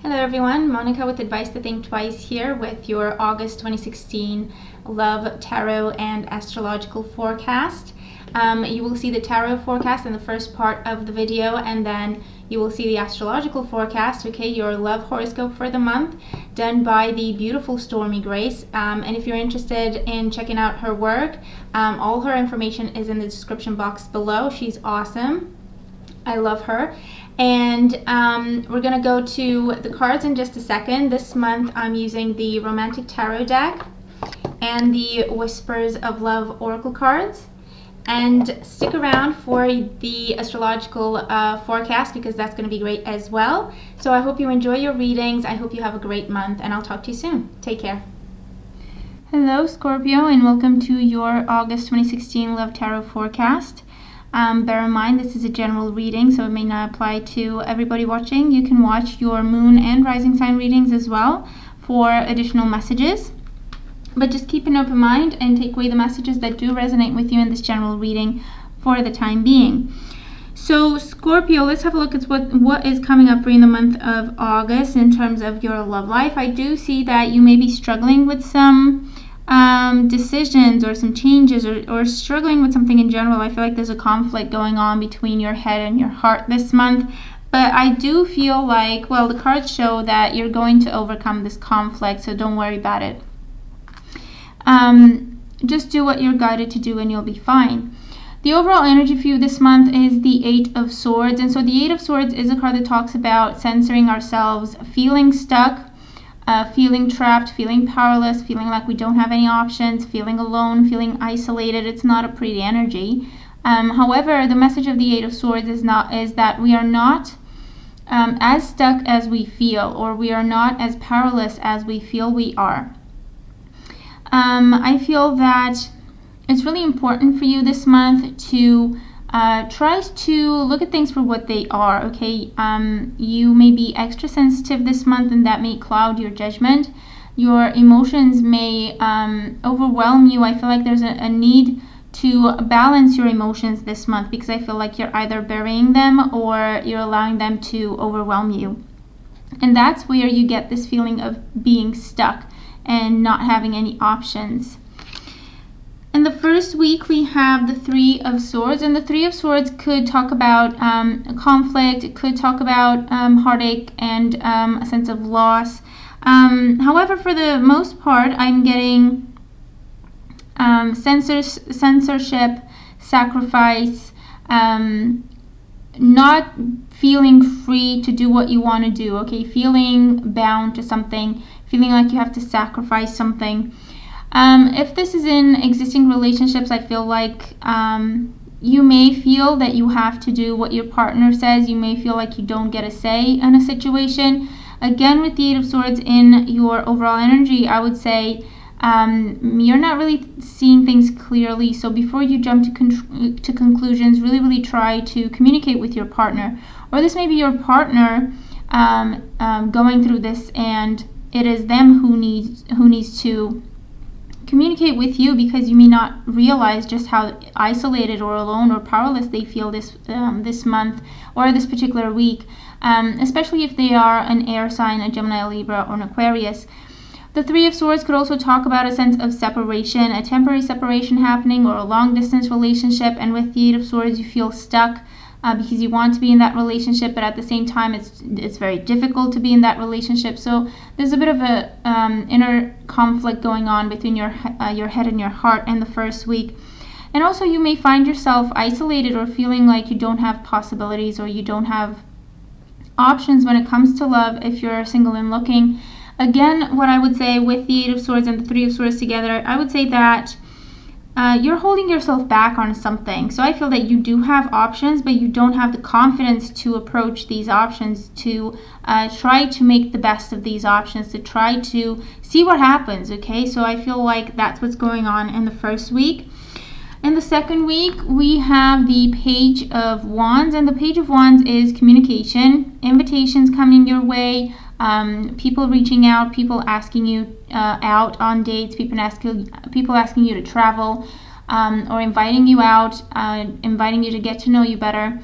Hello everyone, Monica with Advice to Think Twice here with your August 2016 Love, Tarot, and Astrological forecast. You will see the Tarot forecast in the first part of the video, and then you will see the Astrological forecast, okay, your love horoscope for the month, done by the beautiful Stormie Grace. And if you're interested in checking out her work, all her information is in the description box below. She's awesome. I love her. And we're going to go to the cards in just a second. This month I'm using the Romantic Tarot deck and the Whispers of Love Oracle cards. And stick around for the astrological forecast, because that's going to be great as well. So I hope you enjoy your readings. I hope you have a great month, and I'll talk to you soon. Take care. Hello Scorpio, and welcome to your August 2016 Love Tarot forecast. Bear in mind this is a general reading, so it may not apply to everybody watching. You can watch your moon and rising sign readings as well for additional messages. But just keep an open mind and take away the messages that do resonate with you in this general reading for the time being. So Scorpio, let's have a look at what is coming up for you in the month of August in terms of your love life. I do see that you may be struggling with some decisions or some changes, or struggling with something in general. I feel like there's a conflict going on between your head and your heart this month. But I do feel like, well, the cards show that you're going to overcome this conflict, so don't worry about it. Just do what you're guided to do and you'll be fine. The overall energy for you this month is the Eight of Swords. And so the Eight of Swords is a card that talks about censoring ourselves, feeling stuck, feeling trapped, feeling powerless, feeling like we don't have any options, feeling alone, feeling isolated. It's not a pretty energy. However, the message of the Eight of Swords is that we are not as stuck as we feel, or we are not as powerless as we feel we are. I feel that it's really important for you this month to try to look at things for what they are, okay? You may be extra sensitive this month, and that may cloud your judgment. Your emotions may overwhelm you. I feel like there's a need to balance your emotions this month, because I feel like you're either burying them or you're allowing them to overwhelm you. And that's where you get this feeling of being stuck and not having any options. In the first week, we have the Three of Swords, and the Three of Swords could talk about conflict. It could talk about heartache and a sense of loss. However, for the most part, I'm getting censorship, sacrifice, not feeling free to do what you want to do, okay? Feeling bound to something, feeling like you have to sacrifice something. If this is in existing relationships, I feel like you may feel that you have to do what your partner says. You may feel like you don't get a say in a situation. Again, with the Eight of Swords in your overall energy, I would say you're not really seeing things clearly. So before you jump to conclusions, really try to communicate with your partner. Or this may be your partner going through this, and it is them who needs to communicate with you, because you may not realize just how isolated or alone or powerless they feel this month or this particular week, especially if they are an air sign, a Gemini, a Libra, or an Aquarius. The Three of Swords could also talk about a sense of separation, a temporary separation happening, or a long distance relationship. And with the Eight of Swords, you feel stuck because you want to be in that relationship, but at the same time it's very difficult to be in that relationship. So there's a bit of a inner conflict going on between your head and your heart in the first week. And also you may find yourself isolated or feeling like you don't have possibilities, or you don't have options when it comes to love if you're single and looking. Again, what I would say with the Eight of Swords and the Three of Swords together, I would say that you're holding yourself back on something. So I feel that you do have options, but you don't have the confidence to approach these options, to try to make the best of these options, to try to see what happens, okay? So I feel like that's what's going on in the first week. In the second week, we have the Page of Wands, and the Page of Wands is communication, invitations coming your way, people reaching out, people asking you out on dates, people asking you to travel, or inviting you out, inviting you to get to know you better.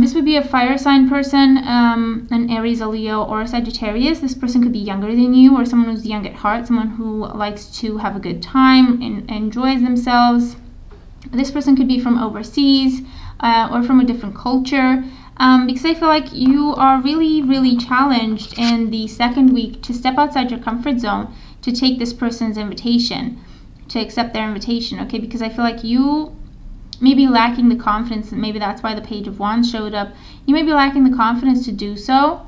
This would be a fire sign person, an Aries, a Leo, or a Sagittarius. This person could be younger than you, or someone who's young at heart, someone who likes to have a good time and enjoys themselves. This person could be from overseas or from a different culture, because I feel like you are really, really challenged in the second week to step outside your comfort zone, to take this person's invitation, to accept their invitation, okay? Because I feel like you may be lacking the confidence, and maybe that's why the Page of Wands showed up. You may be lacking the confidence to do so.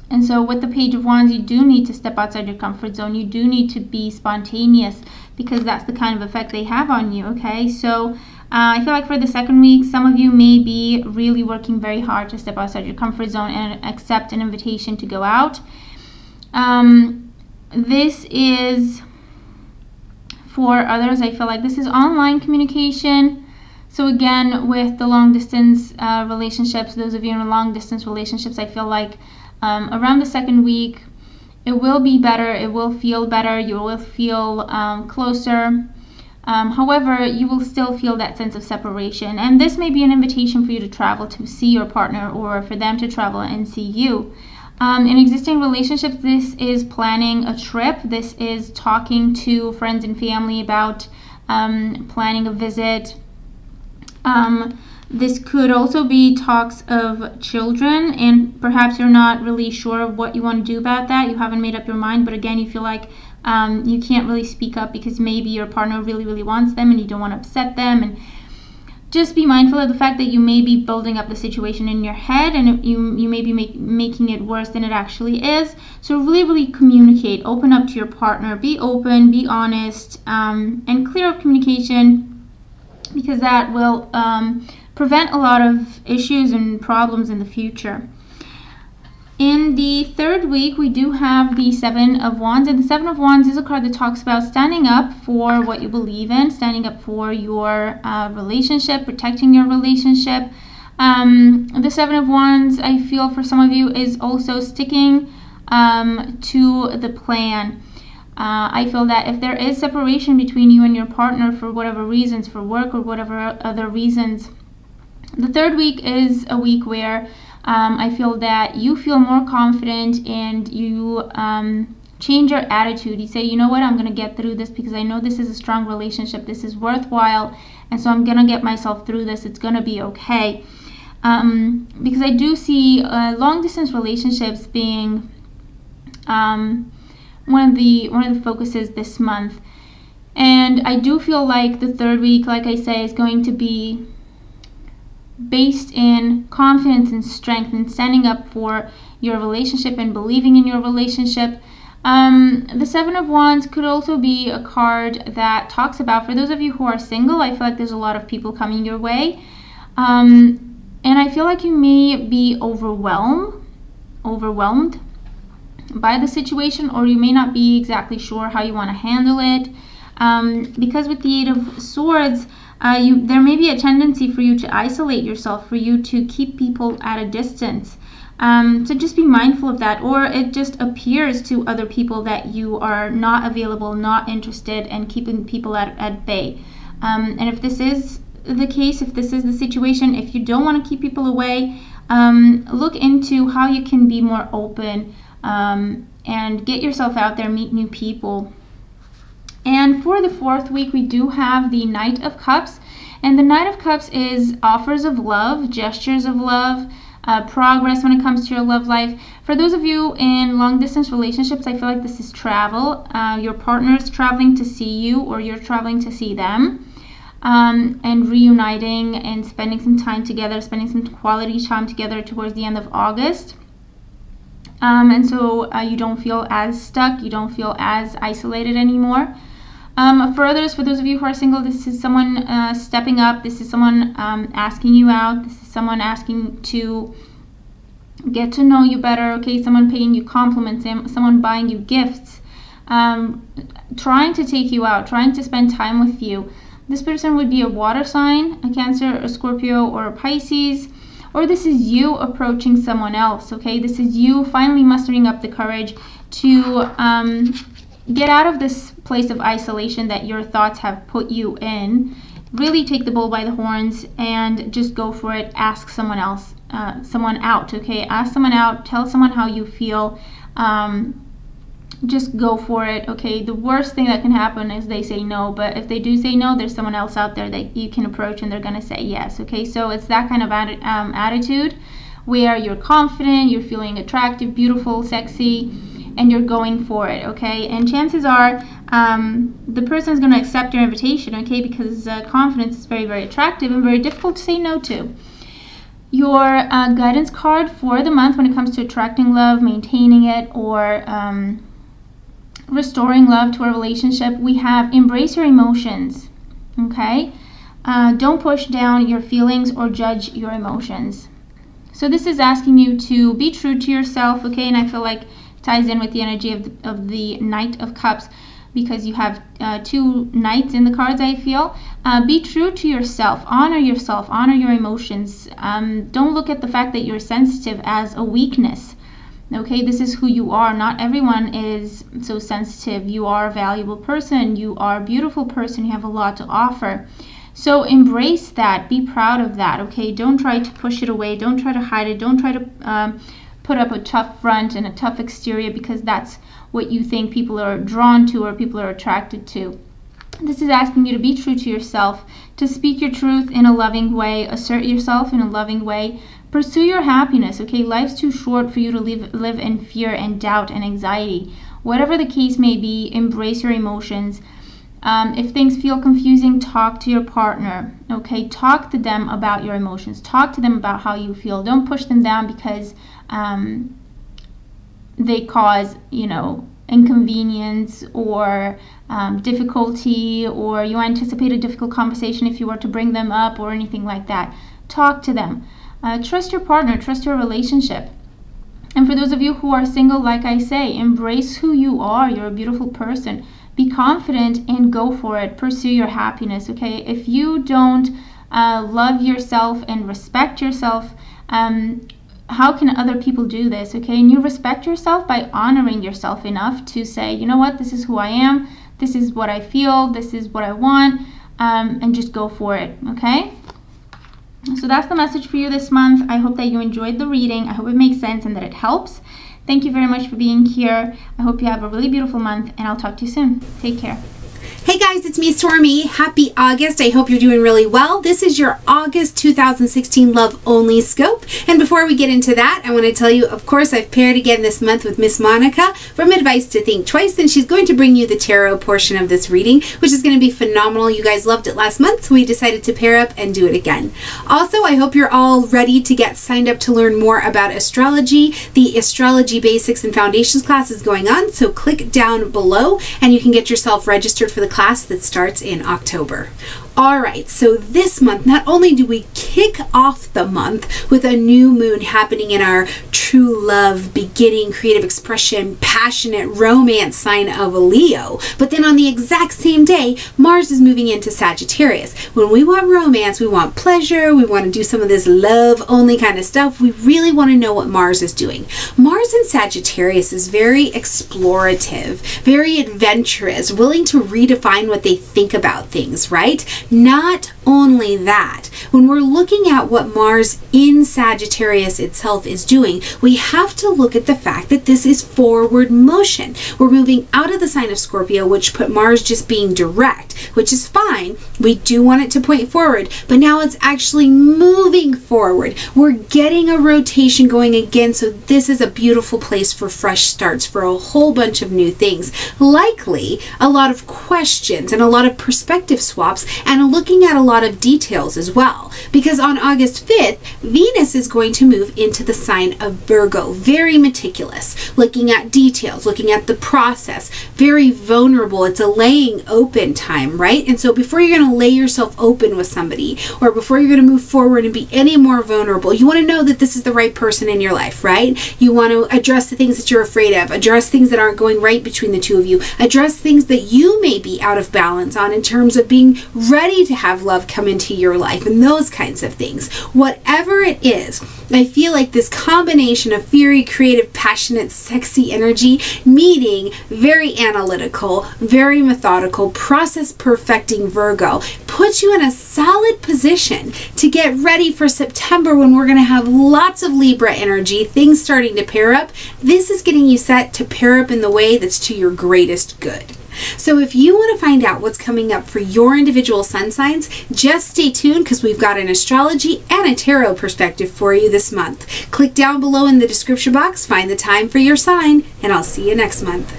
And so with the Page of Wands, you do need to step outside your comfort zone. You do need to be spontaneous, because that's the kind of effect they have on you, okay? So I feel like for the second week, some of you may be really working very hard to step outside your comfort zone and accept an invitation to go out. This is, for others, I feel like this is online communication. So again, with the long distance relationships, those of you in long distance relationships, I feel like around the second week, it will be better, it will feel better, you will feel closer. However, you will still feel that sense of separation. And this may be an invitation for you to travel to see your partner, or for them to travel and see you. In existing relationships, this is planning a trip. This is talking to friends and family about planning a visit. This could also be talks of children, and perhaps you're not really sure of what you want to do about that. You haven't made up your mind, but again, you feel like you can't really speak up because maybe your partner really, really wants them and you don't want to upset them. And just be mindful of the fact that you may be building up the situation in your head, and you may be making it worse than it actually is. So really, really communicate, open up to your partner, be open, be honest, and clear up communication, because that will prevent a lot of issues and problems in the future. In the third week, we do have the Seven of Wands, and the Seven of Wands is a card that talks about standing up for what you believe in, standing up for your relationship, protecting your relationship. The Seven of Wands, I feel for some of you, is also sticking to the plan. I feel that if there is separation between you and your partner for whatever reasons, for work or whatever other reasons, the third week is a week where I feel that you feel more confident, and you change your attitude. You say, you know what, I'm going to get through this because I know this is a strong relationship. This is worthwhile. And so I'm going to get myself through this. It's going to be okay. Because I do see long distance relationships being one of the focuses this month. And I do feel like the third week, like I say, is going to be based in confidence and strength and standing up for your relationship and believing in your relationship. The Seven of Wands could also be a card that talks about, for those of you who are single, I feel like there's a lot of people coming your way. And I feel like you may be overwhelmed by the situation, or you may not be exactly sure how you want to handle it. Because with the Eight of Swords, there may be a tendency for you to isolate yourself, for you to keep people at a distance. So just be mindful of that, or it just appears to other people that you are not available, not interested, and keeping people at bay. And if this is the case, if this is the situation, if you don't want to keep people away, look into how you can be more open and get yourself out there, meet new people. And for the fourth week, we do have the Knight of Cups. And the Knight of Cups is offers of love, gestures of love, progress when it comes to your love life. For those of you in long distance relationships, I feel like this is travel. Your partner is traveling to see you, or you're traveling to see them. And reuniting and spending some time together, spending some quality time together towards the end of August. And so you don't feel as stuck, you don't feel as isolated anymore. For others, for those of you who are single, this is someone stepping up. This is someone asking you out. This is someone asking to get to know you better. Okay, someone paying you compliments, someone buying you gifts, trying to take you out, trying to spend time with you. This person would be a water sign, a Cancer, a Scorpio, or a Pisces. Or this is you approaching someone else, okay? This is you finally mustering up the courage to get out of this place of isolation that your thoughts have put you in, really take the bull by the horns and just go for it. Ask someone else, someone out, okay? Ask someone out, tell someone how you feel. Just go for it, okay? The worst thing that can happen is they say no, but if they do say no, there's someone else out there that you can approach and they're gonna say yes, okay? So it's that kind of attitude where you're confident, you're feeling attractive, beautiful, sexy, and you're going for it, okay? And chances are the person is going to accept your invitation, okay? Because confidence is very, very attractive and very difficult to say no to. Your guidance card for the month when it comes to attracting love, maintaining it, or restoring love to a relationship, we have embrace your emotions, okay? Don't push down your feelings or judge your emotions. So this is asking you to be true to yourself, okay? And I feel like ties in with the energy of the Knight of Cups, because you have two knights in the cards, I feel. Be true to yourself, honor your emotions. Don't look at the fact that you're sensitive as a weakness. Okay, this is who you are. Not everyone is so sensitive. You are a valuable person. You are a beautiful person. You have a lot to offer. So embrace that. Be proud of that. Okay, don't try to push it away. Don't try to hide it. Don't try to put up a tough front and a tough exterior because that's what you think people are drawn to or people are attracted to. This is asking you to be true to yourself, to speak your truth in a loving way, assert yourself in a loving way, pursue your happiness, okay? Life's too short for you to live in fear and doubt and anxiety. Whatever the case may be, embrace your emotions. If things feel confusing, talk to your partner, okay? Talk to them about your emotions. Talk to them about how you feel. Don't push them down because they cause, inconvenience or difficulty, or you anticipate a difficult conversation if you were to bring them up or anything like that. Talk to them. Trust your partner. Trust your relationship. And for those of you who are single, like I say, embrace who you are. You're a beautiful person. Be confident and go for it. Pursue your happiness, okay? If you don't love yourself and respect yourself, how can other people do this, okay? And you respect yourself by honoring yourself enough to say, you know what, this is who I am, this is what I feel, this is what I want, and just go for it, okay? So that's the message for you this month. I hope that you enjoyed the reading. I hope it makes sense and that it helps. Thank you very much for being here. I hope you have a really beautiful month, and I'll talk to you soon. Take care. Hey guys, it's me, Stormie. Happy August. I hope you're doing really well. This is your August 2016 Love Only Scope. And before we get into that, I want to tell you, of course, I've paired again this month with Miss Monica from Advice to Think Twice, and she's going to bring you the tarot portion of this reading, which is going to be phenomenal. You guys loved it last month, so we decided to pair up and do it again. Also, I hope you're all ready to get signed up to learn more about astrology. The Astrology Basics and Foundations class is going on, so click down below and you can get yourself registered for the class that starts in October. Alright, so this month, not only do we kick off the month with a new moon happening in our true love, beginning, creative expression, passionate romance sign of Leo, but then on the exact same day, Mars is moving into Sagittarius. When we want romance, we want pleasure, we want to do some of this love only kind of stuff, we really want to know what Mars is doing. Mars in Sagittarius is very explorative, very adventurous, willing to redefine what they think about things, right? Not only that, when we're looking at what Mars in Sagittarius itself is doing, we have to look at the fact that this is forward motion. We're moving out of the sign of Scorpio, which put Mars just being direct, which is fine. We do want it to point forward, but now it's actually moving forward. We're getting a rotation going again, so this is a beautiful place for fresh starts, for a whole bunch of new things. Likely a lot of questions and a lot of perspective swaps and looking at a lot of details as well, because on August 5th, Venus is going to move into the sign of Virgo. Very meticulous, looking at details, looking at the process, very vulnerable. It's a laying open time, right? And so before you're going to lay yourself open with somebody, or before you're going to move forward and be any more vulnerable, you want to know that this is the right person in your life, right? You want to address the things that you're afraid of, address things that aren't going right between the two of you, address things that you may be out of balance on in terms of being ready ready to have love come into your life and those kinds of things. Whatever it is, I feel like this combination of fiery, creative, passionate, sexy energy meeting very analytical, very methodical, process perfecting Virgo puts you in a solid position to get ready for September, when we're going to have lots of Libra energy, things starting to pair up. This is getting you set to pair up in the way that's to your greatest good. So if you want to find out what's coming up for your individual sun signs, just stay tuned, because we've got an astrology and a tarot perspective for you this month. Click down below in the description box, find the time for your sign, and I'll see you next month.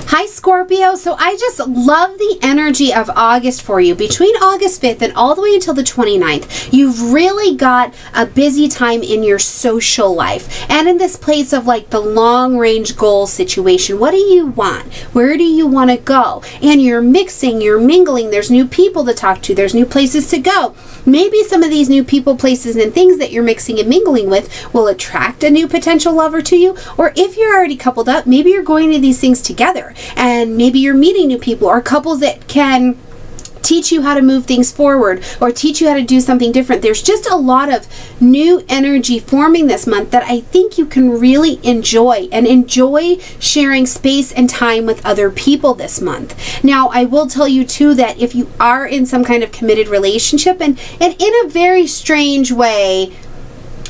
Hi Scorpio, so I just love the energy of August for you. Between August 5th and all the way until the 29th, you've really got a busy time in your social life and in this place of like the long range goal situation. What do you want? Where do you want to go? And you're mixing, you're mingling, there's new people to talk to, there's new places to go. Maybe some of these new people, places, and things that you're mixing and mingling with will attract a new potential lover to you. Or if you're already coupled up, maybe you're going to these things together, and maybe you're meeting new people or couples that can teach you how to move things forward or teach you how to do something different. There's just a lot of new energy forming this month that I think you can really enjoy, and enjoy sharing space and time with other people this month. Now, I will tell you too that if you are in some kind of committed relationship, and in a very strange way,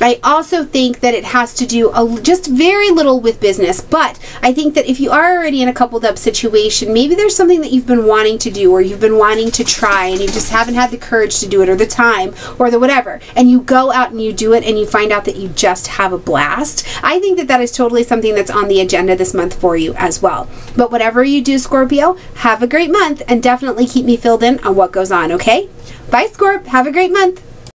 I also think that it has to do just very little with business, but I think that if you are already in a coupled up situation, maybe there's something that you've been wanting to do or you've been wanting to try and you just haven't had the courage to do it or the time or the whatever, and you go out and you do it and you find out that you just have a blast. I think that that is totally something that's on the agenda this month for you as well. But whatever you do, Scorpio, have a great month, and definitely keep me filled in on what goes on, okay? Bye, Scorp. Have a great month.